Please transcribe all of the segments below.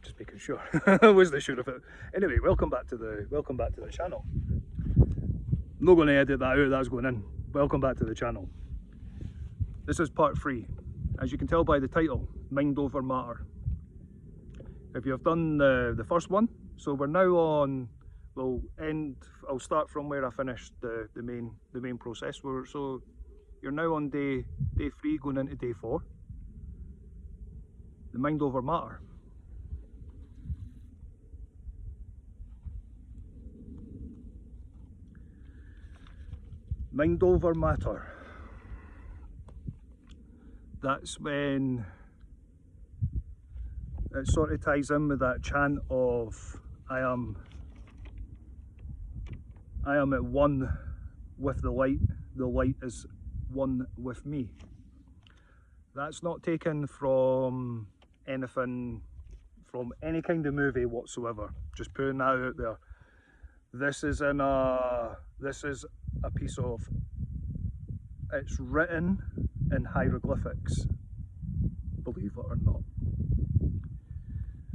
Just making sure. I wasn't sure of it. Anyway, welcome back to the channel. I'm not going to edit that out, that's going in. Welcome back to the channel. This is part 3. As you can tell by the title, Mind Over Matter. If you've done the first one, so we're now on, I'll start from where I finished the main process. So you're now on day 3 going into day 4. The mind over matter. Mind over matter. That's when it sort of ties in with that chant of I am at one with the light is one with me. That's not taken from anything, from any kind of movie whatsoever. Just putting that out there. This is a piece of, it's written in hieroglyphics, believe it or not.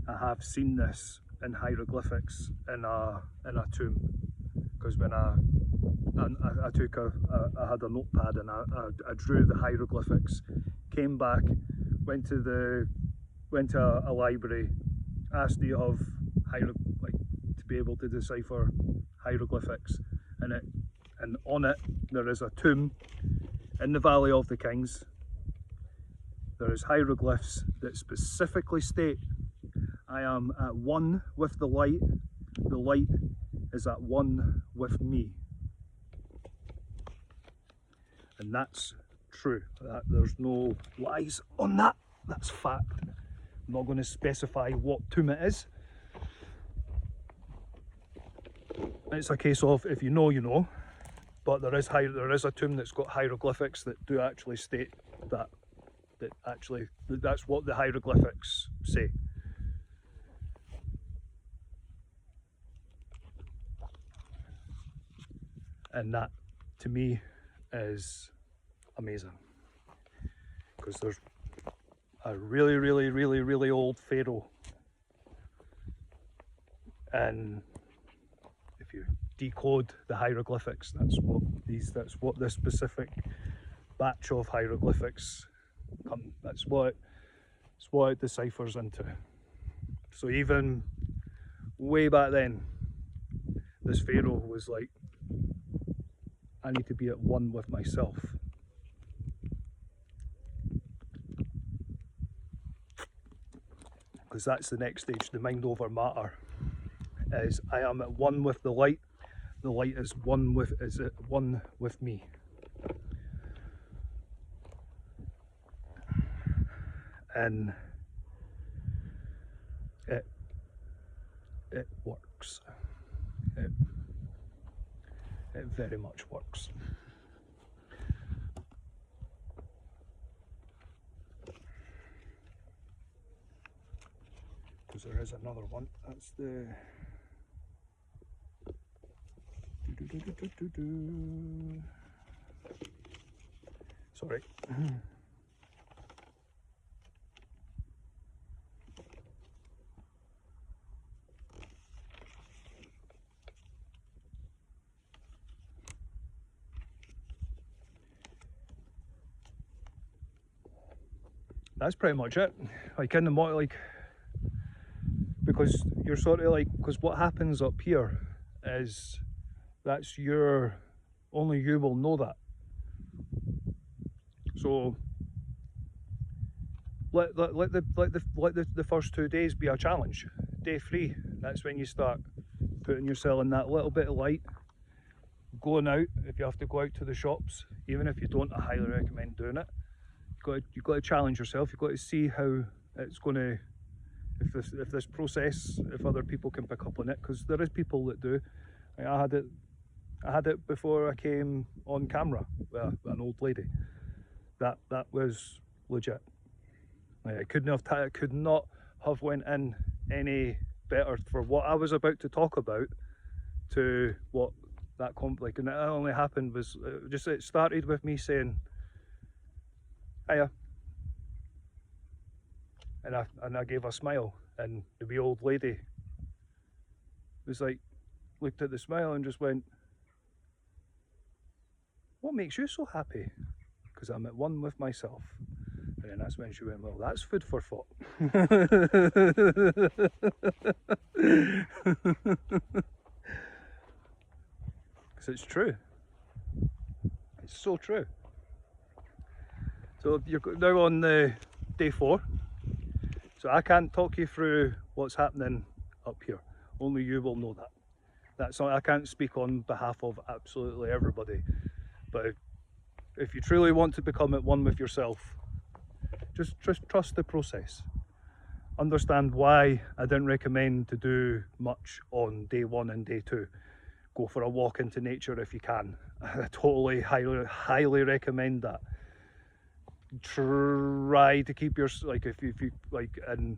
I have seen this in hieroglyphics in a tomb, because when I had a notepad and I drew the hieroglyphics, came back, went to a library, asked, do you have to be able to decipher hieroglyphics, and on it there is a tomb in the Valley of the Kings. There is hieroglyphs that specifically state, I am at one with the light is at one with me. And that's true. There's no lies on that. That's fact. I'm not going to specify what tomb it is. It's a case of, if you know, you know. But there is a tomb that's got hieroglyphics that do actually state that. That's what the hieroglyphics say. And that, to me, is amazing, because there's a really old pharaoh, and if you decode the hieroglyphics, that's what this specific batch of hieroglyphics come. That's what it deciphers into. So even way back then, this pharaoh was like, I need to be at one with myself. Because that's the next stage, the mind over matter, is I am at one with the light is one with me. And it works. It very much works. Because there is another one. That's the sorry. That's pretty much it. Like in the morning, because you're sort of because what happens up here is that's only you will know that. So let the first 2 days be a challenge. Day 3, that's when you start putting yourself in that little bit of light, going out. If you have to go out to the shops, even if you don't, I highly recommend doing it. You've got to challenge yourself. You've got to see how it's going to, if this process, if other people can pick up on it, because there is people that do. I had it before I came on camera with an old lady. That was legit. I could not have went in any better for what I was about to talk about to what that and it only happened was it started with me saying hiya, and I gave a smile, And the wee old lady was like, looked at the smile and just went, what makes you so happy? Because I'm at one with myself. And then that's when she went, well, that's food for thought. Because it's true. It's so true. So you're now on day 4. So I can't talk you through what's happening up here. Only you will know that. That's not, I can't speak on behalf of absolutely everybody. But if you truly want to become at one with yourself, just trust the process. Understand why I didn't recommend to do much on day 1 and day 2. Go for a walk into nature if you can. I totally highly recommend that. Try to keep your, like, if you like, and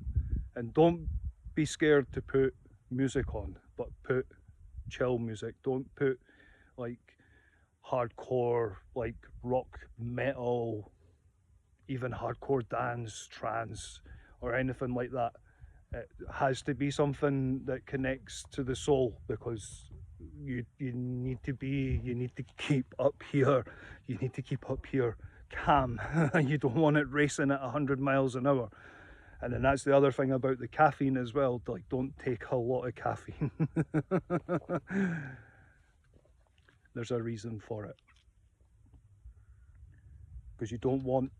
don't be scared to put music on, but put chill music. Don't put like hardcore, like rock, metal, even hardcore dance, trance, or anything like that. It has to be something that connects to the soul, because you need to keep up here. You need to keep up here calm. You don't want it racing at 100 miles an hour. And then that's the other thing about the caffeine as well. Like, don't take a lot of caffeine. There's a reason for it, because you don't want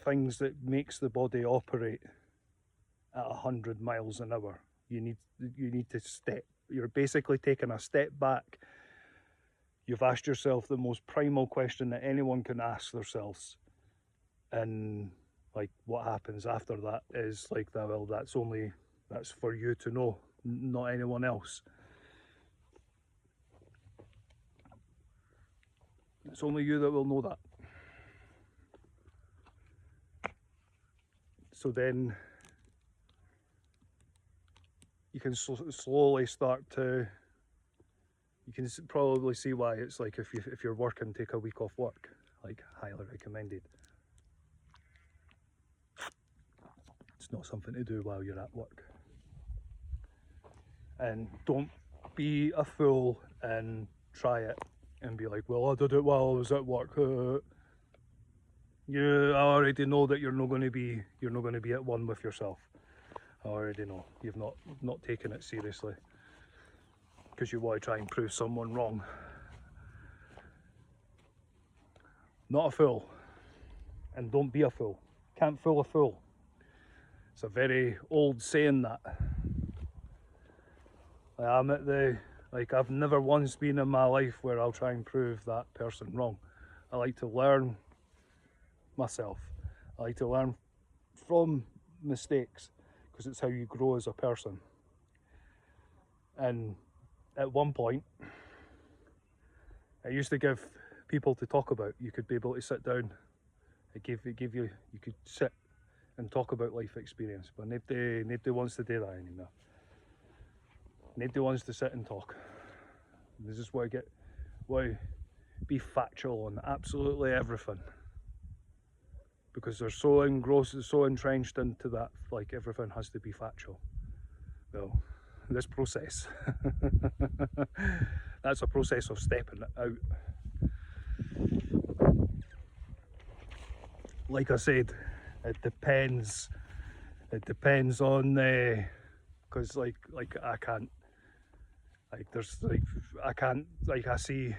things that makes the body operate at 100 miles an hour. You need to step. You're basically taking a step back. You've asked yourself the most primal question that anyone can ask themselves, and like, what happens after that is like, well, that's for you to know, not anyone else. It's only you that will know that. So then you can slowly start to, you can probably see why it's like, if you're working, take a week off work. Like, highly recommended. It's not something to do while you're at work. And don't be a fool and try it and be like, well, I did it while I was at work. You already know that you're not going to be at one with yourself. I already know you've not taken it seriously, because you want to try and prove someone wrong. Not a fool, and don't be a fool. Can't fool a fool. It's a very old saying that. I'm at the, like, I've never once been in my life where I'll try and prove that person wrong. I like to learn myself. I like to learn from mistakes, because it's how you grow as a person. And at one point, I used to give people to talk about. You could be able to sit down. It gave you could sit and talk about life experience, but nobody wants to do that anymore. Nobody wants to sit and talk. This is why be factual on absolutely everything, because they're so engrossed, so entrenched into that, like, everything has to be factual. Well, this process, that's a process of stepping out. Like I said, it depends on because like I can't, like, there's like, I can't, like, I see,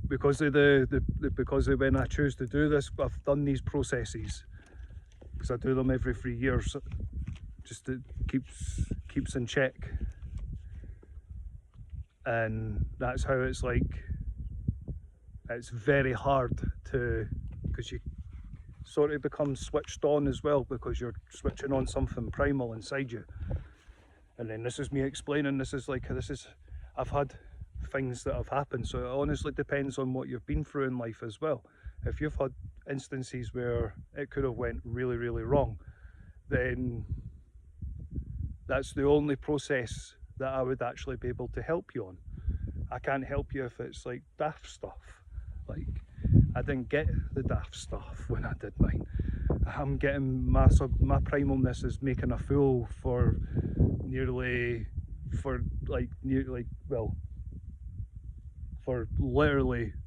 because of because of when I choose to do this, I've done these processes, because I do them every 3 years, just to keeps in check. And that's how it's like, it's very hard to, because you sort of become switched on as well, because you're switching on something primal inside you. And then this is me explaining, I've had things that have happened, so it honestly depends on what you've been through in life as well. If you've had instances where it could have went really, really wrong, then that's the only process that I would actually be able to help you on. I can't help you if it's like daft stuff. Like, I didn't get the daft stuff when I did mine. I'm getting my primalness is making a fool for literally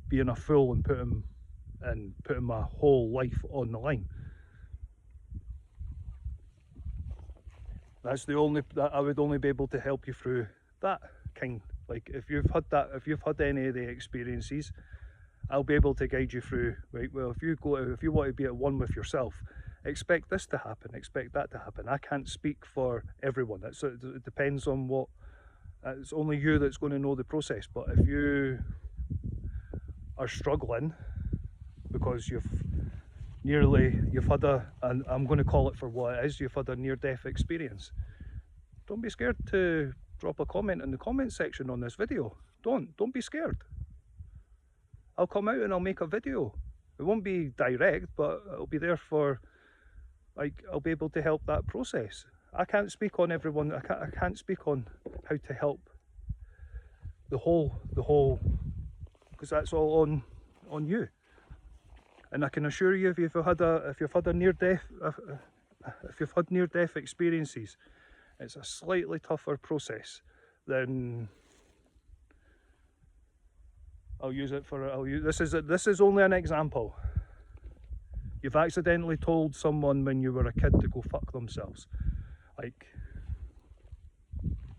being a fool and putting my whole life on the line. That's the only that I would only be able to help you through that kind. Like if you've had any of the experiences, I'll be able to guide you through. Right, well, if you want to be at one with yourself, expect this to happen, expect that to happen. I can't speak for everyone. It depends on what. It's only you that's going to know the process. But if you are struggling because you've had and I'm going to call it for what it is, you've had a near-death experience, don't be scared to drop a comment in the comment section on this video. Don't be scared. I'll come out and I'll make a video. It won't be direct, but it'll be there for, like, I'll be able to help that process. I can't speak on everyone. I can't speak on how to help the whole, because that's all on you. And I can assure you, if you've had near-death experiences, it's a slightly tougher process than. This is only an example. You've accidentally told someone when you were a kid to go fuck themselves. Like,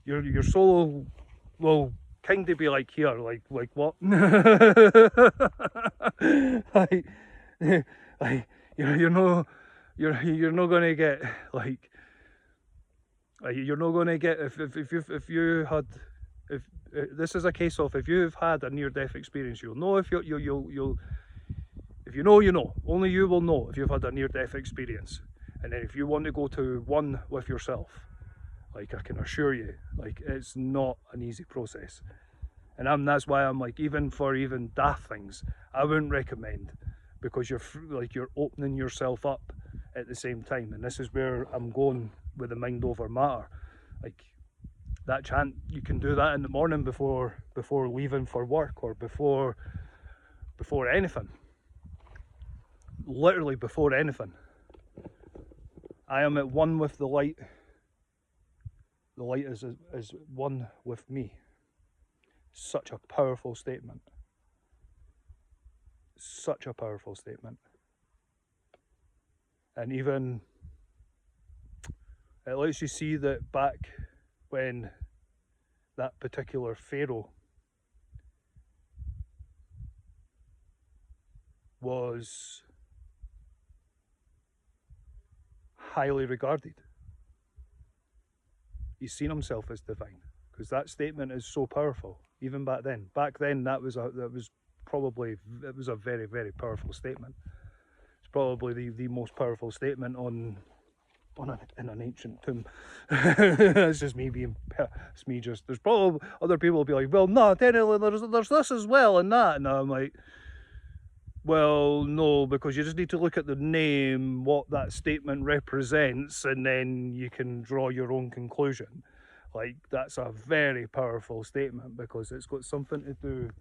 your soul will kind of be like, here, like what? You're not gonna get like. You're not gonna get if you had. If this is a case of, if you've had a near-death experience, you'll know. If you know. Only you will know if you've had a near-death experience. And then if you want to go to one with yourself, like, I can assure you, like, it's not an easy process. And that's why I'm like, even daft things, I wouldn't recommend, because you're opening yourself up at the same time. And this is where I'm going with the mind over matter. Like, that chant, you can do that in the morning before leaving for work, or before anything. Literally before anything. I am at one with the light. The light is one with me. Such a powerful statement. Such a powerful statement. And even it lets you see that back when that particular pharaoh was highly regarded, he's seen himself as divine, because that statement is so powerful. Even back then, that was a very, very powerful statement. It's probably the most powerful statement in an ancient tomb. It's just me being, there's probably other people will be like, well, no, there's this as well and that, and I'm like, well, no, because you just need to look at the name, what that statement represents, and then you can draw your own conclusion. Like, that's a very powerful statement, because it's got something to do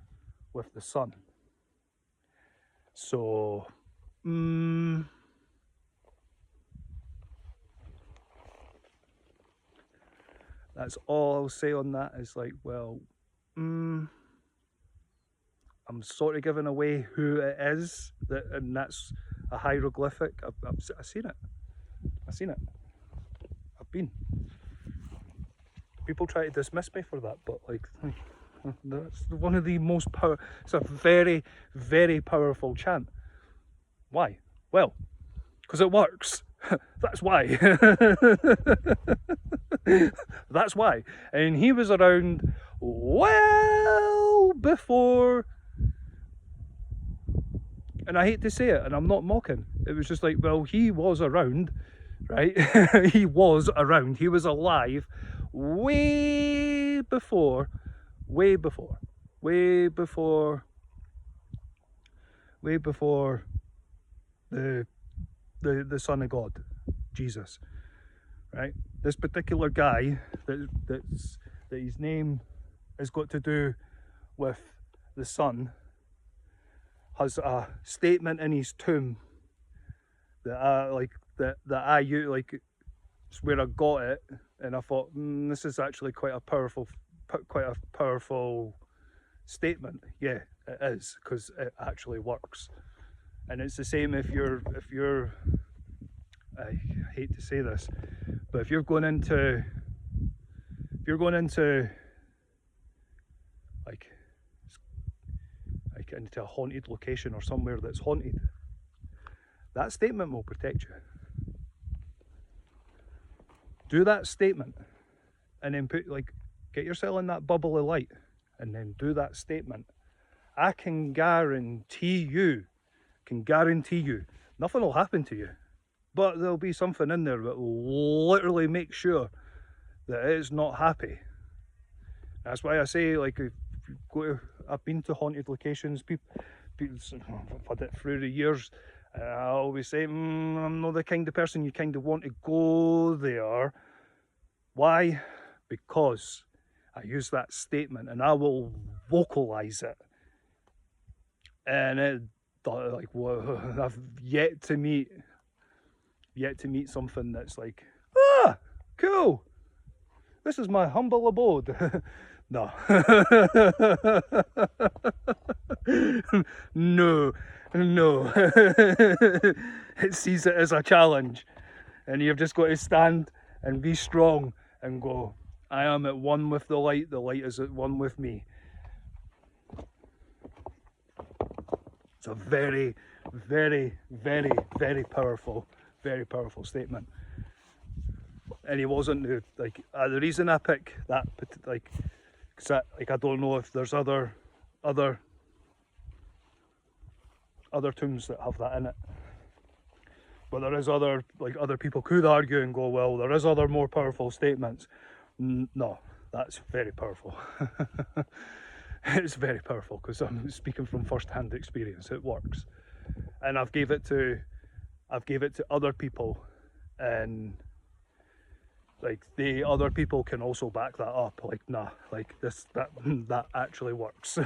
with the sun. So, that's all I'll say on that. Is like, well, I'm sort of giving away who it is, and that's a hieroglyphic. I've seen it. I've been. People try to dismiss me for that, but like, that's one of the most it's a very, very powerful chant. Why? Well, because it works. That's why. That's why. And he was around well before, and I hate to say it, and I'm not mocking, it was just like, well, he was around, right? He was around, he was alive way before the Son of God, Jesus, right? This particular guy that his name has got to do with the sun has a statement in his tomb that I use, like it's where I got it, and I thought this is actually quite a powerful statement. Yeah, it is, because it actually works. And it's the same if you're I hate to say this, but if you're going into like into a haunted location or somewhere that's haunted, that statement will protect you. Do that statement, and then get yourself in that bubble of light, and then do that statement. I can guarantee you, nothing will happen to you, but there'll be something in there that will literally make sure that it's not happy. That's why I say, like, if you go to, I've been to haunted locations, people I've had it through the years, and I always say, I'm not the kind of person you kind of want to go there. Why? Because I use that statement and I will vocalize it. And it, like, I've yet to meet something that's like, cool, this is my humble abode. No. No. It sees it as a challenge, and you've just got to stand and be strong and go, I am at one with the light is at one with me. It's a very, very, very, very powerful statement. And he wasn't the reason I pick that, because I don't know if there's other tunes that have that in it, but there is other people could argue and go, well, there is other more powerful statements. No, that's very powerful. It's very powerful, because I'm speaking from first-hand experience. It works, and I've gave it to other people, and the other people can also back that up. Like, nah, like that actually works.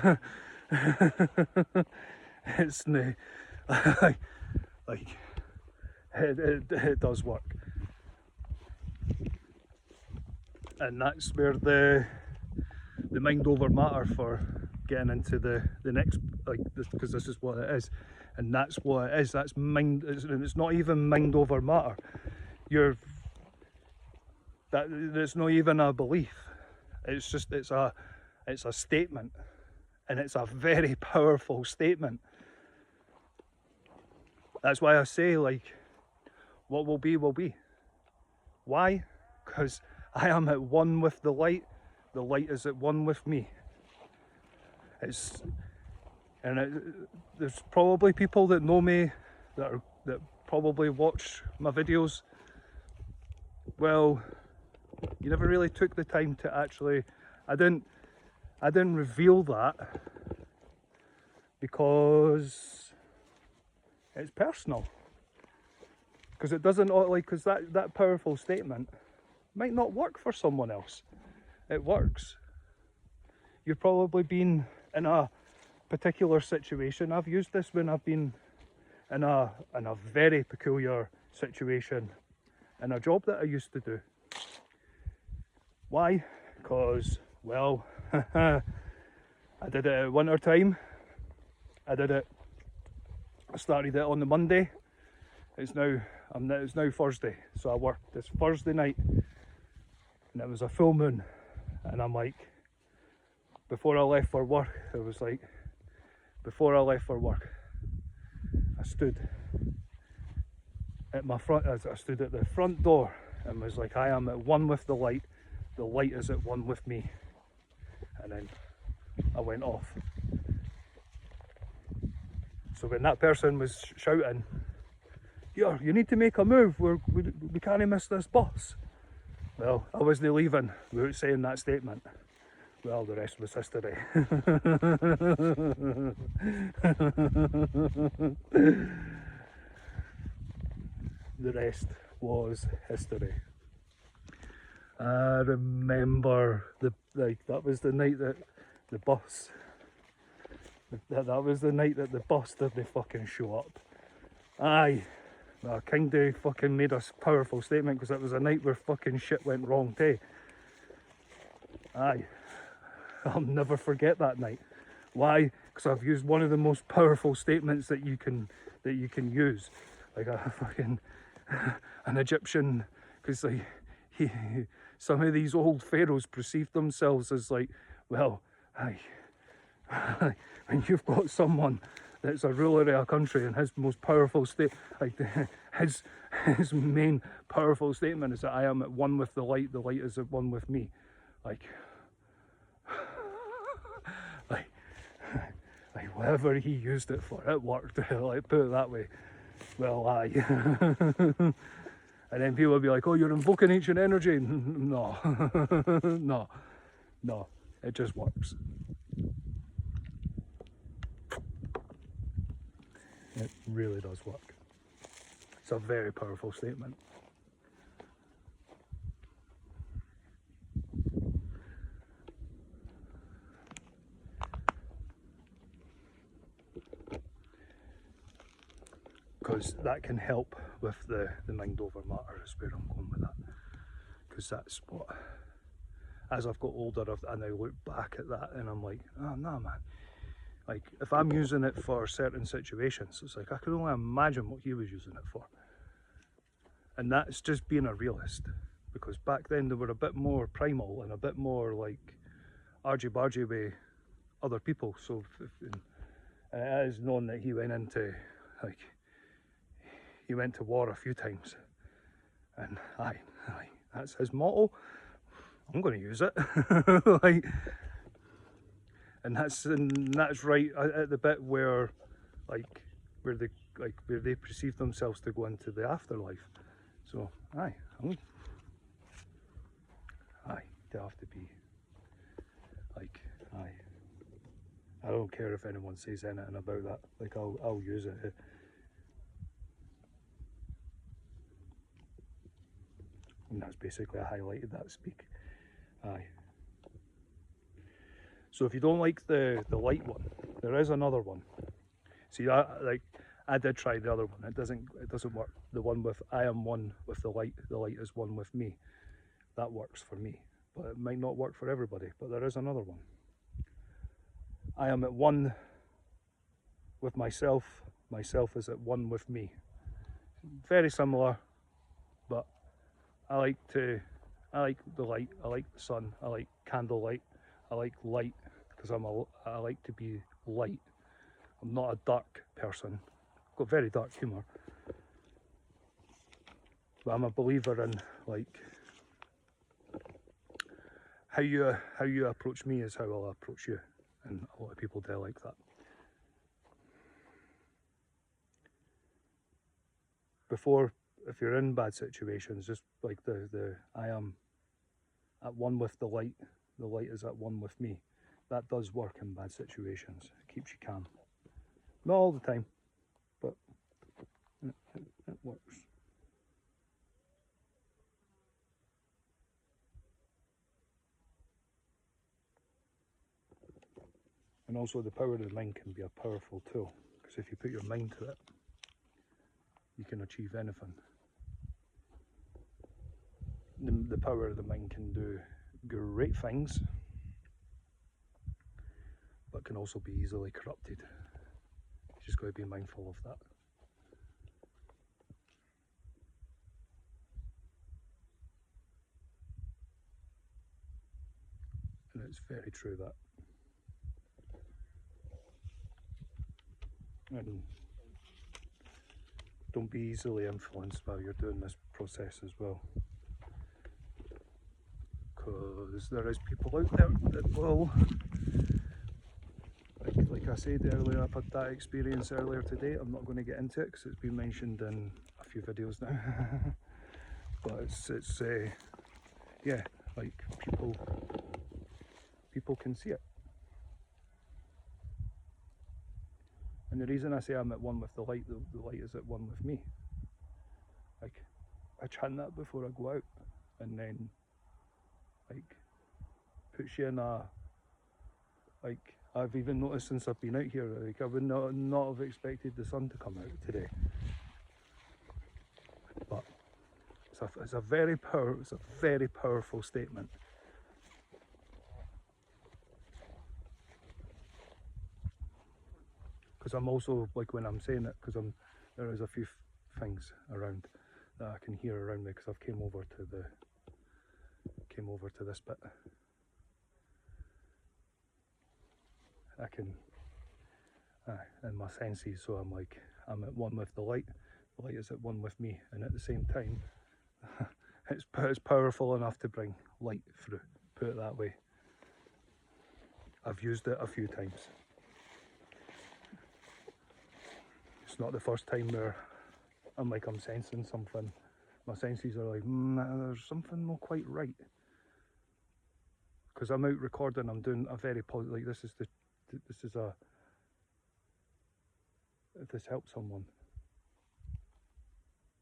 It's no, it does work, and that's where the mind over matter for getting into the next, because this is what it is, and that's what it is. That's mind. It's not even mind over matter. It's not even a belief. It's just it's a statement, and it's a very powerful statement. That's why I say, like, what will be will be. Why? Because I am at one with the light is at one with me. There's probably people that know me that probably watch my videos. Well, you never really took the time to actually, I didn't reveal that, because it's personal. Because it doesn't, because that powerful statement might not work for someone else. It works. You've probably been in a particular situation. I've used this when I've been in a very peculiar situation in a job that I used to do. Why? Because, well, I did it at winter time. I started it on the Monday. It's now Thursday, so I worked this Thursday night, and it was a full moon, and I'm like, before I left for work, I stood at the front door and was like, I am at one with the light is at one with me. And then I went off. So when that person was shouting, "Yeah, you need to make a move, we can't miss this bus," well, I wasn't leaving without saying that statement. Well, the rest was history. The rest was history. I remember that was the night that the bus didn't fucking show up. Aye, I kind of fucking made a powerful statement because it was a night where fucking shit went wrong too. Aye, I'll never forget that night. Why? Because I've used one of the most powerful statements that you can use, like a fucking an Egyptian, because like some of these old pharaohs perceived themselves as like, well, aye, when you've got someone that's a ruler of a country and his most powerful like his main powerful statement is that I am at one with the light is at one with me, like like whatever he used it for, it worked. Like, put it that way. Well, aye. And then people will be like, oh, you're invoking ancient energy. No. No, it just works. It really does work. It's a very powerful statement. Because that can help with the mind over matter, is where I'm going with that. Because that's what, as I've got older, I now look back at that and I'm like, oh no man. Like, if I'm using it for certain situations, it's like I can only imagine what he was using it for. And that's just being a realist. Because back then they were a bit more primal and a bit more like argy-bargy with other people. So, and it is known that he went into, like, he went to war a few times. And aye, that's his motto. I'm going to use it. Like, and that's right at the bit where, like, where they perceive themselves to go into the afterlife. So aye, they have to be like, aye. I don't care if anyone says anything about that. Like, I'll use it. And that's basically I highlighted that speak. Aye. So if you don't like the light one, there is another one. See, I did try the other one. It doesn't work. The one with I am one with the light is one with me. That works for me, but it might not work for everybody. But there is another one. I am at one with myself. Myself is at one with me. Very similar, but I like the light. I like the sun. I like candlelight. I like light because I like to be light. I'm not a dark person. I've got very dark humour, but I'm a believer in, like, how you approach me is how I'll approach you, and a lot of people do like that. Before, if you're in bad situations, just like the I am at one with the light is at one with me. That does work in bad situations. It keeps you calm. Not all the time, but it works. And also the power of the mind can be a powerful tool, because if you put your mind to it, you can achieve anything. The power of the mind can do great things, but can also be easily corrupted. You just got to be mindful of that. And it's very true that. And don't be easily influenced while you're doing this process as well, because there is people out there that will, like I said earlier, I've had that experience earlier today. I'm not going to get into it because it's been mentioned in a few videos now. But it's yeah, like people can see it. And the reason I say I'm at one with the light is at one with me. Like, I chant that before I go out, and then, like, puts you in a, like, I've even noticed since I've been out here, like, I would not have expected the sun to come out today. it's a very powerful statement. Because I'm also, like, when I'm saying it, because there is a few things around that I can hear around me, because I've came over to this bit. I can, and my senses, so I'm at one with the light is at one with me, and at the same time, it's powerful enough to bring light through, put it that way. I've used it a few times. It's not the first time where I'm sensing something. My senses are like, there's something not quite right. Because I'm out recording, I'm doing a very positive, like this if this helps someone.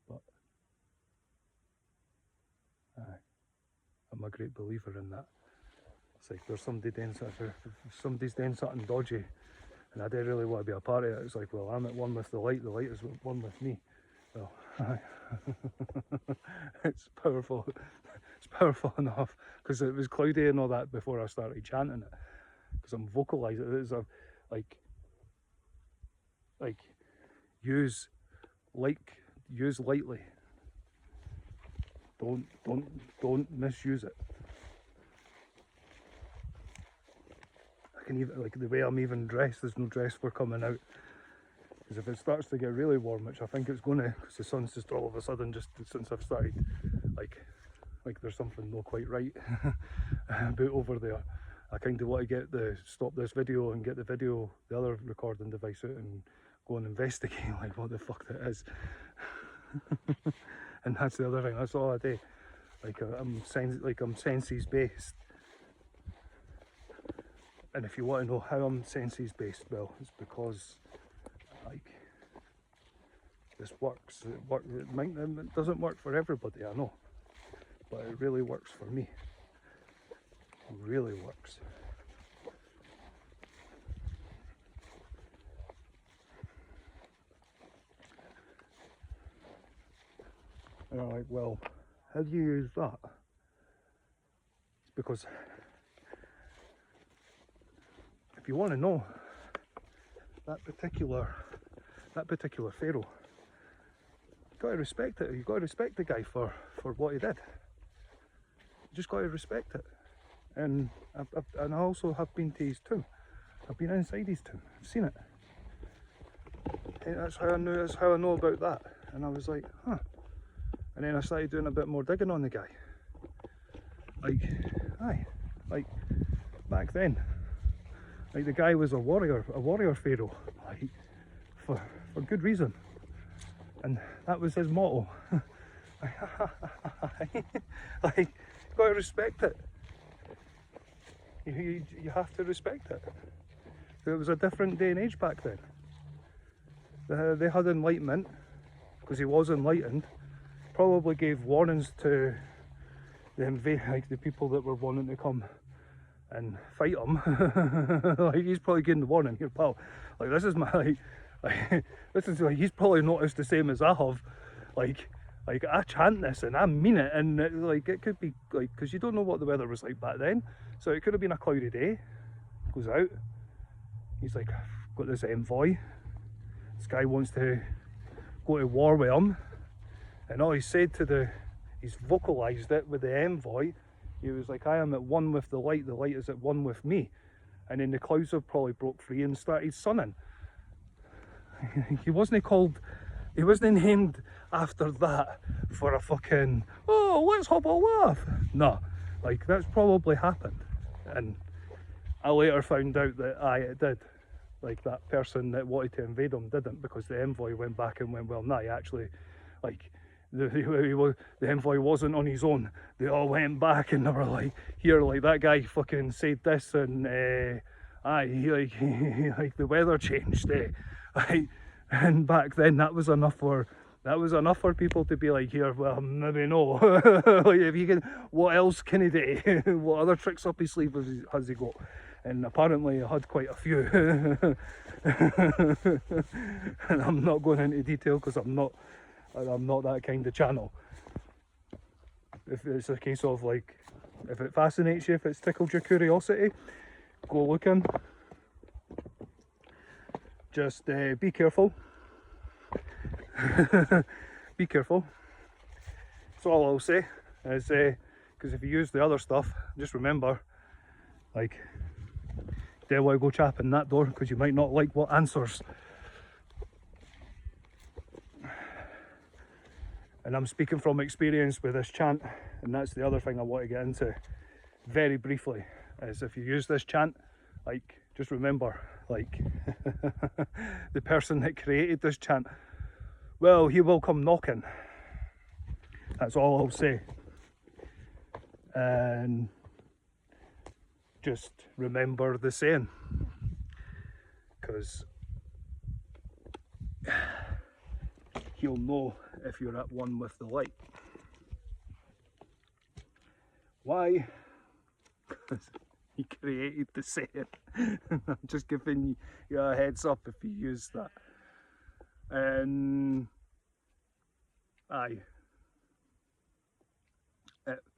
But I'm a great believer in that. It's like there's somebody doing something, if somebody's doing something dodgy, and I don't really want to be a part of it, it's like, well, I'm at one with the light is at one with me. Well, it's powerful. It's powerful enough, because it was cloudy and all that before I started chanting it. Because I'm vocalising it. It's use lightly. Don't misuse it. I can even, like, the way I'm even dressed, there's no dress for coming out. Because if it starts to get really warm, which I think it's gonna, because the sun's just all of a sudden, just since I've started, like there's something not quite right about over there. I kind of want to stop this video and get the other recording device out and go and investigate like what the fuck that is. And that's the other thing, that's all I do. I'm senses based. And if you want to know how I'm senses based, well, it's because this works. It doesn't work for everybody, I know, but it really works for me. It really works. And I'm like, well, how do you use that? It's because if you want to know that particular pharaoh, you've got to respect it. You've got to respect the guy for what he did. You just got to respect it. And I also have been to his tomb. I've been inside his tomb. I've seen it. And that's how I know about that. And I was like, huh. And then I started doing a bit more digging on the guy. Like back then, like the guy was a warrior pharaoh, like for good reason, and that was his motto. Like, you got to respect it. You have to respect it. It was a different day and age back then. They had enlightenment, because he was enlightened. Probably gave warnings to the people that were wanting to come and fight him. Like, he's probably getting the warning here, pal. Like, this is my he's probably noticed the same as I have. Like I chant this and I mean it, and it could be like, because you don't know what the weather was like back then, so it could have been a cloudy day. Goes out, he's like, I've got this envoy. This guy wants to go to war with him, and all he said he's vocalised it with the envoy. He was like, I am at one with the light is at one with me. And then the clouds have probably broke free and started sunning. He wasn't named after that for a fucking, oh, let's have a laugh. No, like, that's probably happened. And I later found out that it did. Like, that person that wanted to invade him didn't, because the envoy went back and went, well, no, he actually, like, the envoy wasn't on his own. They all went back and they were like, here, like, that guy fucking said this, and like the weather changed, and back then that was enough for people to be like, here, well, maybe no. Like, if you can, what else can he do? What other tricks up his sleeve has he got? And apparently I had quite a few. And I'm not going into detail because I'm not that kind of channel. if it's a case of like, if it fascinates you, if it's tickled your curiosity, go looking. Just be careful. Be careful. That's all I'll say. Is because if you use the other stuff, just remember, like, don't want to go chapping that door because you might not like what answers. And I'm speaking from experience with this chant, and that's the other thing I want to get into very briefly, is if you use this chant, like, just remember, like, the person that created this chant, well, he will come knocking. That's all I'll say. And just remember the saying, because he'll know if you're at one with the light. Why? Because he created the saying. I'm just giving you a heads up if you use that. And aye,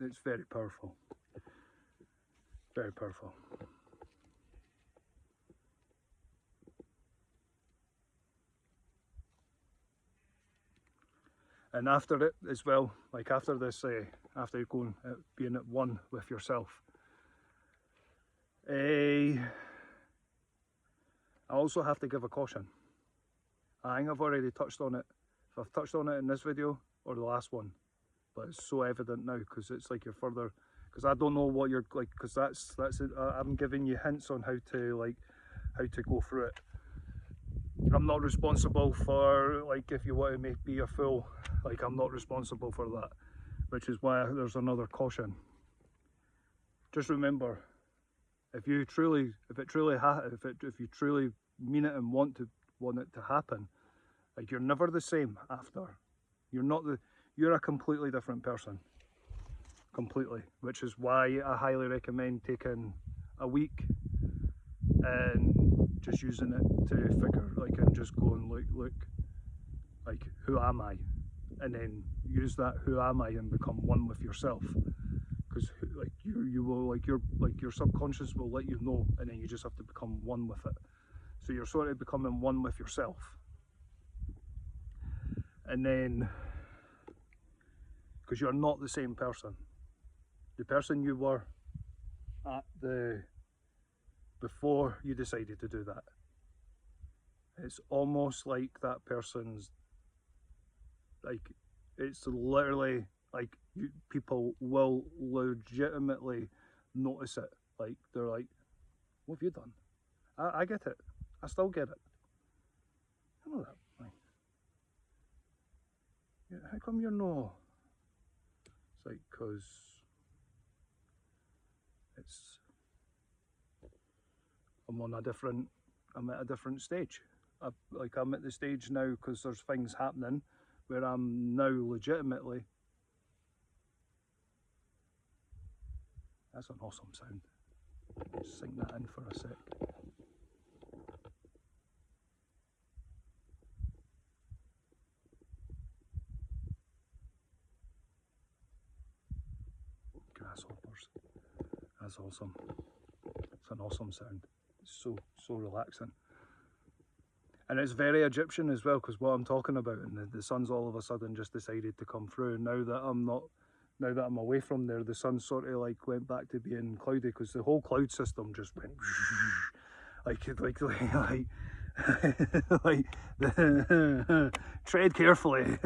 it's very powerful. Very powerful. And after it as well, like after this, after you're going, being at one with yourself, I also have to give a caution. I think I've already touched on it. If I've touched on it in this video or the last one, but it's so evident now because it's like you're further, because I don't know what you're like, because that's it. I'm giving you hints on how to go through it. I'm not responsible for, like, if you want to be a fool, like, I'm not responsible for that, which is why there's another caution. Just remember, if you truly mean it and want it to happen, like, you're never the same after. You're a completely different person, completely, which is why I highly recommend taking a week and just using it to figure, like, and just go and look, like, who am I? And then use that who am I and become one with yourself. Because like you will, like, your subconscious will let you know, and then you just have to become one with it. So you're sort of becoming one with yourself. And then, because you're not the same person. The person you were before you decided to do that. It's almost like that person's, like, it's literally like people will legitimately notice it. Like, they're like, what have you done? I get it. I still get it. I know that. Like, yeah, how come you're no? It's like, because I'm at a different stage. I'm at the stage now because there's things happening where I'm now legitimately. That's an awesome sound. Just sing that in for a sec. Grasshoppers. That's awesome. It's an awesome sound. It's so relaxing. And it's very Egyptian as well, because what I'm talking about, and the sun's all of a sudden just decided to come through. Now that I'm away from there, the sun sort of like went back to being cloudy, because the whole cloud system just went like tread carefully.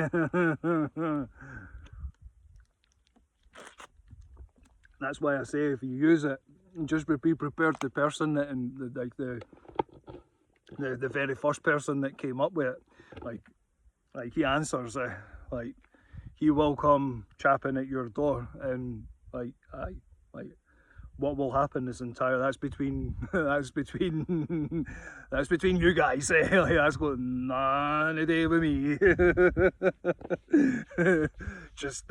That's why I say, if you use it, just be prepared. The person that, and the very first person that came up with it, like he answers, like, he will come chapping at your door, and like what will happen is that's between that's between you guys. Like, that's got none to do with me. Just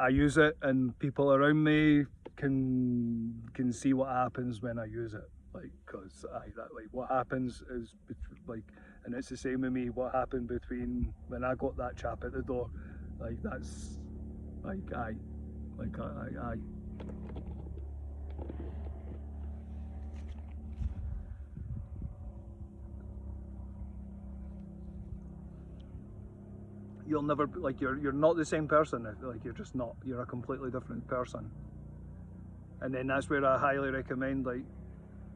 I use it, and people around me can see what happens when I use it. Like, because like, what happens is, like, and it's the same with me. What happened between when I got that chap at the door, like, that's Like aye, aye. You'll never like you're not the same person. Like you're just not. You're a completely different person. And then that's where I highly recommend like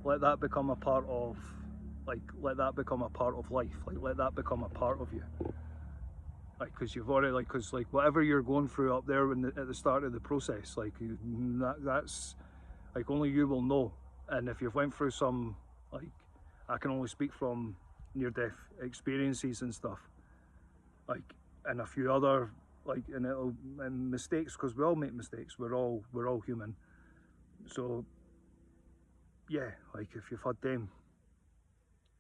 let that become a part of let that become a part of life. Like let that become a part of you. Like because you've already because whatever you're going through up there at the start of the process, that's like only you will know. And if you've went through some like I can only speak from near-death experiences and stuff. Like and a few other and mistakes because we all make mistakes. We're all human. So yeah, like if you've had them,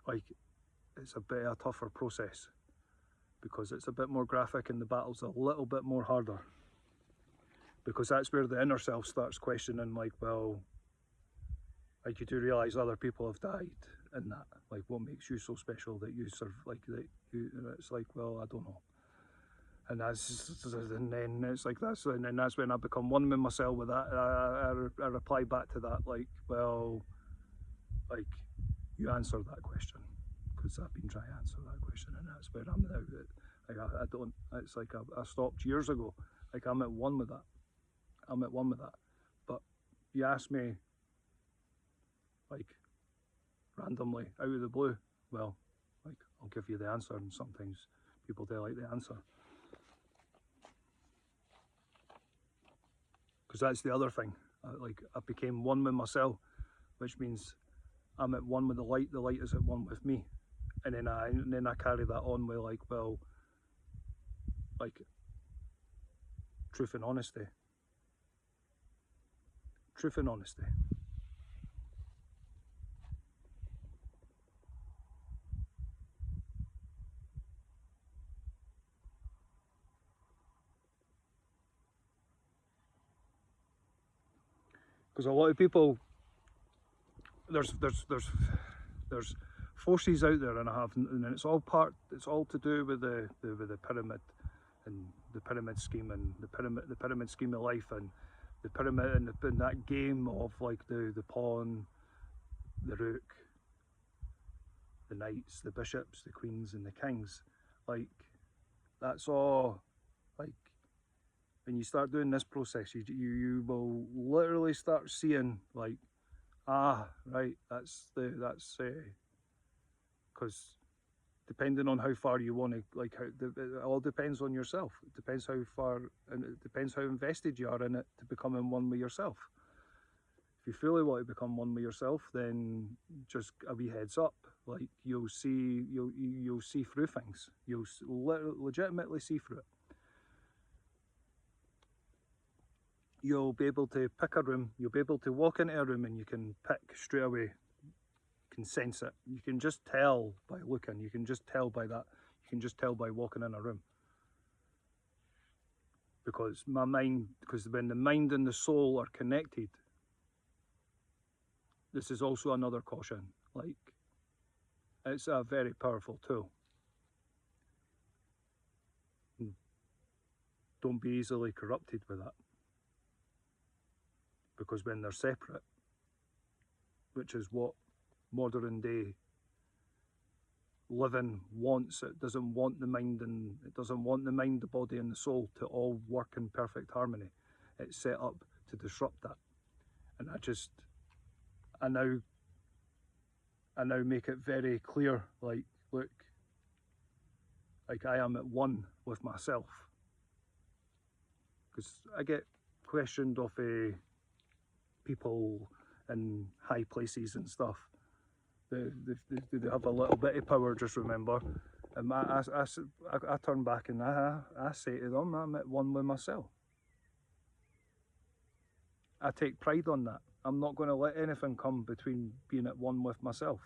like it's a bit of a tougher process because it's a bit more graphic and the battle's a little bit more harder because that's where the inner self starts questioning like, well, like you do realise other people have died in that, like what makes you so special that you serve like that you, and it's like, well, I don't know. And then it's like and then that's when I become one with myself with that. I reply back to that like, well, like you answered that question because I've been trying to answer that question, and that's where I'm now. Like I don't. It's like I stopped years ago. Like I'm at one with that. I'm at one with that. But you ask me, like randomly out of the blue, well, like I'll give you the answer, and sometimes people do like the answer. Because that's the other thing. I became one with myself, which means I'm at one with the light is at one with me. And then I carry that on with like, well, like truth and honesty. Truth and honesty. Because a lot of people, there's forces out there, and it's all to do with the pyramid and the pyramid scheme and the pyramid scheme of life and the pyramid and that game of like the pawn, the rook, the knights, the bishops, the queens, and the kings. Like that's all. Like when you start doing this process, you will literally start seeing like, right, that's because depending on how far you want to, like, it all depends on yourself. It depends how far, and it depends how invested you are in it to becoming one with yourself. If you fully want to become one with yourself, then just a wee heads up. Like you'll see through things. You'll legitimately see through it. You'll be able to pick a room. You'll be able to walk into a room and you can pick straight away. You can sense it. You can just tell by looking. You can just tell by that. You can just tell by walking in a room. Because when the mind and the soul are connected, this is also another caution. Like, it's a very powerful tool. Don't be easily corrupted with that. Because when they're separate, which is what modern day living wants, it doesn't want the mind, the body and the soul to all work in perfect harmony. It's set up to disrupt that. And I now make it very clear, like, look, like I am at one with myself. Because I get questioned of people in high places and stuff. They have a little bit of power, just remember. And I turn back and I say to them, I'm at one with myself. I take pride on that. I'm not going to let anything come between being at one with myself.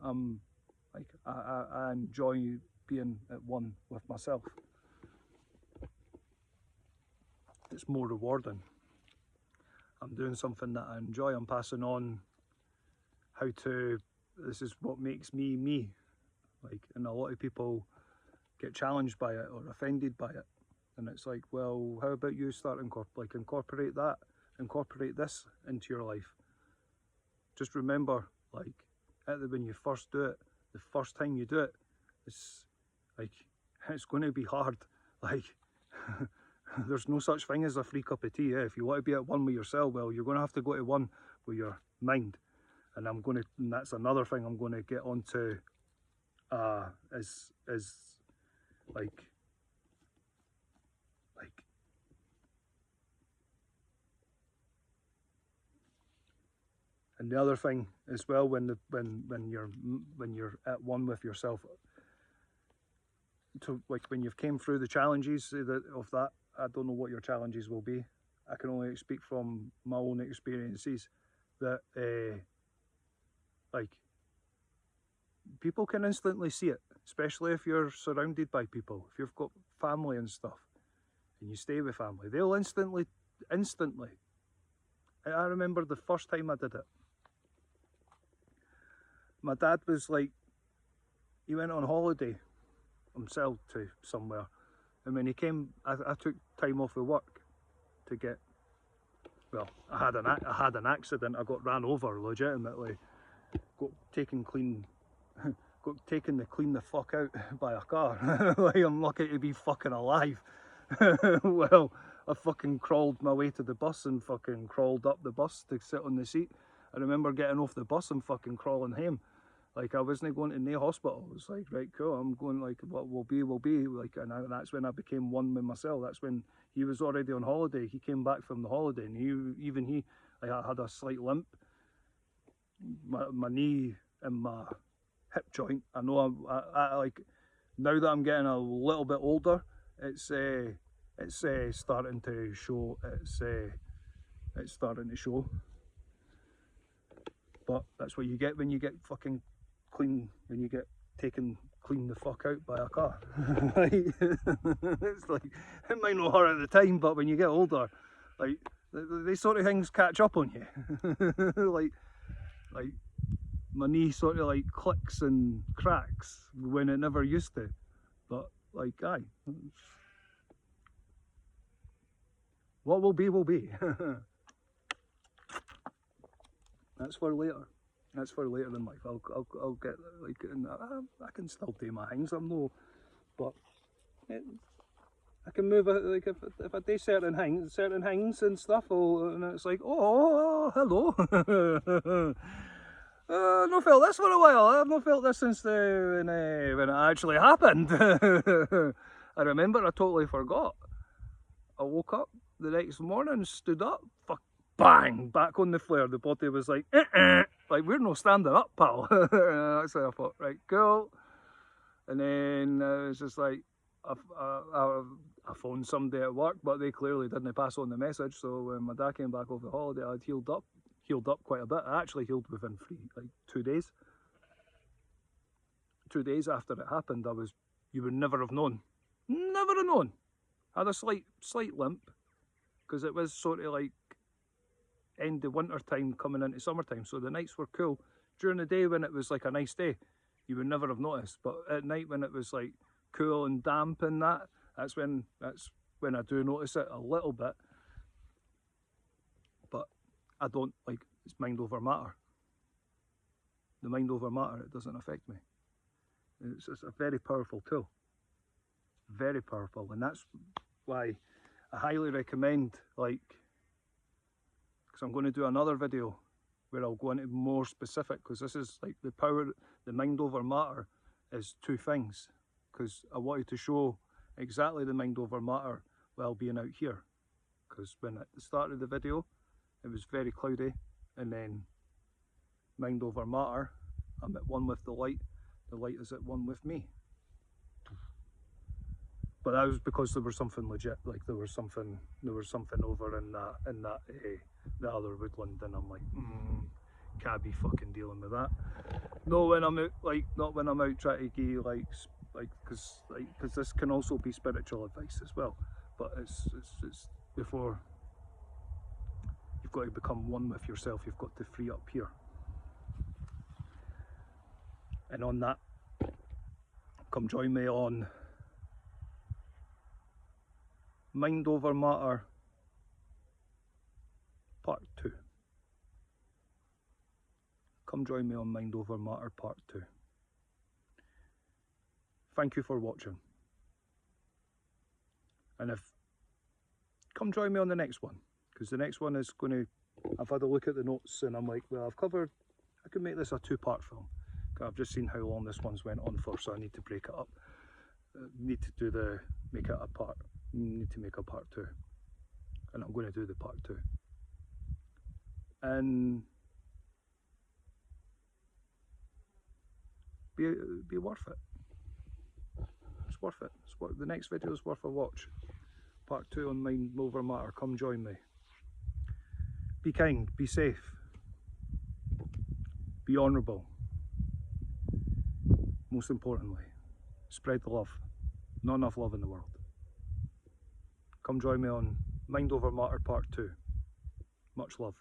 I enjoy being at one with myself. It's more rewarding. I'm doing something that I enjoy. I'm passing on this is what makes me me. Like, and a lot of people get challenged by it or offended by it. And it's like, well, how about you start incorporate this into your life. Just remember, like, when you first do it, the first time you do it, it's like, it's going to be hard. Like, there's no such thing as a free cup of tea. If you want to be at one with yourself, well, you're going to have to go to one with your mind. And that's another thing I'm going to get onto, is like, and the other thing as well, when you're at one with yourself, to like when you've came through the challenges of that, I don't know what your challenges will be. I can only speak from my own experiences that like, people can instantly see it, especially if you're surrounded by people. If you've got family and stuff, and you stay with family, they'll instantly. I remember the first time I did it. My dad was like, he went on holiday himself to somewhere, and when he came, I took time off of work to get, well, I had an accident. I got ran over, legitimately, got taken to clean the fuck out by a car. Like, I'm lucky to be fucking alive. Well, I fucking crawled my way to the bus and fucking crawled up the bus to sit on the seat. I remember getting off the bus and fucking crawling home. Like, I wasn't going to no hospital. It was like, right, cool, I'm going, like, what will be, will be. Like, and that's when I became one with myself. That's when he was already on holiday. He came back from the holiday, and like, I had a slight limp. My knee and my hip joint. I know I like, now that I'm getting a little bit older, it's starting to show. It's starting to show. But that's what you get when you get fucking clean, when you get taken clean the fuck out by a car. It's like, it might not hurt at the time, but when you get older, like, these sort of things catch up on you. like my knee sort of like clicks and cracks when it never used to. But like, aye, what will be will be. That's for later. That's for later in life. I'll get, like, I can still do my things. I'm no, but I can move it, like, if I do certain things and stuff. And it's like, oh, hello. I've not felt this for a while. I've not felt this since when it actually happened. I remember I totally forgot. I woke up the next morning, stood up, bang, back on the flare. The body was like, like, we're no standing up, pal. That's what I thought, right, cool. And then it was just like, I phoned somebody at work, but they clearly didn't pass on the message. So when my dad came back off the holiday, I'd healed up quite a bit. I actually healed within 2 days. 2 days after it happened, you would never have known. Never have known. I had a slight limp, because it was sort of like end of winter time coming into summertime, so the nights were cool. During the day, when it was like a nice day, you would never have noticed, but at night when it was like cool and damp and that's when I do notice it a little bit. But I don't, like, it's mind over matter. The mind over matter, it doesn't affect me. It's a very powerful tool. Very powerful, and that's why I highly recommend, like, because I'm going to do another video where I'll go into more specific, because this is like the mind over matter is two things, because I wanted to show exactly the mind over matter while being out here, because when at the start of the video it was very cloudy, and then mind over matter, I'm at one with the light is at one with me. But that was because there was something legit, like there was something over in that the other woodland, and I'm like, can't be fucking dealing with that. No, when I'm out, like, not when I'm out trying to give because this can also be spiritual advice as well. But it's before you've got to become one with yourself, you've got to free up here. And on that, come join me on Mind Over Matter Part 2. Come join me on Mind Over Matter Part 2. Thank you for watching. And come join me on the next one, because the next one is going to, I've had a look at the notes and I'm like, well, I could make this a 2-part film. I've just seen how long this one's went on for, so I need to break it up. Need to make a part 2. And I'm going to do the part 2. And be worth it. It's worth it. The next video is worth a watch. Part 2 on Mind Over Matter. Come join me. Be kind, be safe, be honourable. Most importantly, spread the love. Not enough love in the world. Come join me on Mind Over Matter Part 2. Much love.